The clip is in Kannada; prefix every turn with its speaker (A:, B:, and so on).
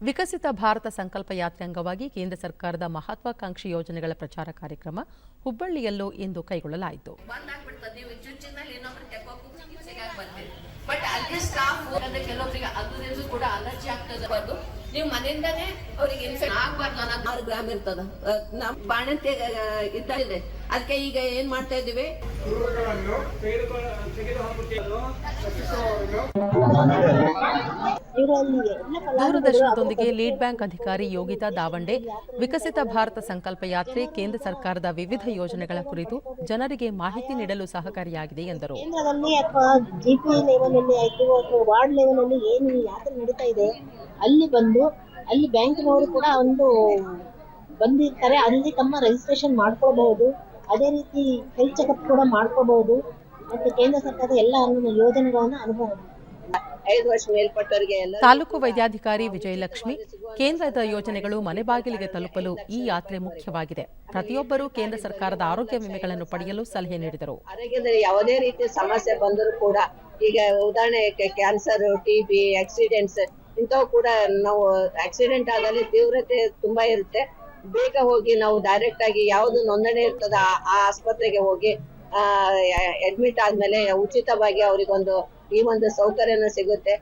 A: ವಿಕಸಿತ ಭಾರತ ಸಂಕಲ್ಪ ಯಾತ್ರೆ ಅಂಗವಾಗಿ ಕೇಂದ್ರ ಸರ್ಕಾರದ ಮಹತ್ವಾಕಾಂಕ್ಷಿ ಯೋಜನೆಗಳ ಪ್ರಚಾರ ಕಾರ್ಯಕ್ರಮ ಹುಬ್ಬಳ್ಳಿಯಲ್ಲೂ ಇಂದು ಕೈಗೊಳ್ಳಲಾಯಿತು.
B: ನೀವು ಮನೆಯಿಂದಾನೇ ಅವರಿಗೆ ಇನ್ಫೆಕ್ಟ್ ಆಗಬಾರ್ದು ಅನ್ನೋದು 6 ಗ್ರಾಮ್ ಇರ್ತದ. ನಮ್ಮ ಬಾಣಂತಿ ಇದ್ದಿದೆ, ಅದಕ್ಕೆ ಈಗ ಏನ್ ಮಾಡ್ತಾ ಇದೀವಿ,
A: ದೂರದರ್ಶನದೊಂದಿಗೆ ಲೀಡ್ ಬ್ಯಾಂಕ್ ಅಧಿಕಾರಿ ಯೋಗಿತಾ ದಾವಂಡೆ ವಿಕಸಿತ ಭಾರತ ಸಂಕಲ್ಪ ಯಾತ್ರೆ ಕೇಂದ್ರ ಸರ್ಕಾರದ ವಿವಿಧ ಯೋಜನೆಗಳ ಕುರಿತು ಜನರಿಗೆ ಮಾಹಿತಿ ನೀಡಲು ಸಹಕಾರಿಯಾಗಿದೆ ಎಂದರು.
C: ಕೇಂದ್ರದಲ್ಲಿ ಅಥವಾ ಜಿಪಿ ಲೆವೆಲ್ ಅಲ್ಲಿ ಆಯ್ತು ಅಥವಾ ವಾರ್ಡ್ ಲೆವೆಲ್ ಅಲ್ಲಿ ಏನು ಯಾತ್ರೆ ನಡೀತಾ ಇದೆ ಅಲ್ಲಿ ಬಂದು ಅಲ್ಲಿ ಬ್ಯಾಂಕಿನವರು ಕೂಡ ಒಂದು ಬಂದಿರ್ತಾರೆ, ಅಲ್ಲಿ ತಮ್ಮ ರಿಜಿಸ್ಟ್ರೇಷನ್ ಮಾಡ್ಕೊಳ್ಬಹುದು. ಅದೇ ರೀತಿ ಹೆಲ್ತ್ ಚೆಕಪ್ ಕೂಡ ಮಾಡ್ಕೋಬಹುದು. ಮತ್ತು ಕೇಂದ್ರ ಸರ್ಕಾರದ ಎಲ್ಲ ಯೋಜನೆಗಳನ್ನು ಅನುಭವ.
B: 5 ವರ್ಷ ಮೇಲ್ಪಟ್ಟವರಿಗೆ
A: ತಾಲೂಕು ವೈದ್ಯಾಧಿಕಾರಿ ವಿಜಯಲಕ್ಷ್ಮಿ, ಕೇಂದ್ರದ ಯೋಜನೆಗಳು ಮನೆ ಬಾಗಿಲಿಗೆ ತಲುಪಲು ಈ ಯಾತ್ರೆ ಮುಖ್ಯವಾಗಿದೆ. ಪ್ರತಿಯೊಬ್ಬರೂ ಕೇಂದ್ರ ಸರ್ಕಾರದ ಆರೋಗ್ಯ ವಿಮೆಗಳನ್ನು ಪಡೆಯಲು ಸಲಹೆ ನೀಡಿದರು.
B: ಆರೋಗ್ಯದಲ್ಲಿ ಯಾವುದೇ ರೀತಿಯ ಸಮಸ್ಯೆ ಬಂದರೂ ಕೂಡ, ಈಗ ಉದಾಹರಣೆಗೆ ಕ್ಯಾನ್ಸರ್, ಟಿಬಿ, ಆಕ್ಸಿಡೆಂಟ್ಸ್ ಇಂಥವು ಕೂಡ ನಾವು ಆಕ್ಸಿಡೆಂಟ್ ಆದಲ್ಲಿ ತೀವ್ರತೆ ತುಂಬಾ ಇರುತ್ತೆ. ಬೇಗ ಹೋಗಿ ನಾವು ಡೈರೆಕ್ಟ್ ಆಗಿ ಯಾವುದು ನೋಂದಣಿ ಇರ್ತದ ಆ ಆಸ್ಪತ್ರೆಗೆ ಹೋಗಿ ಅಡ್ಮಿಟ್ ಆದ್ಮೇಲೆ ಉಚಿತವಾಗಿ ಅವರಿಗೊಂದು ಈ ಒಂದು ಸೌಕರ್ಯನೂ ಸಿಗುತ್ತೆ.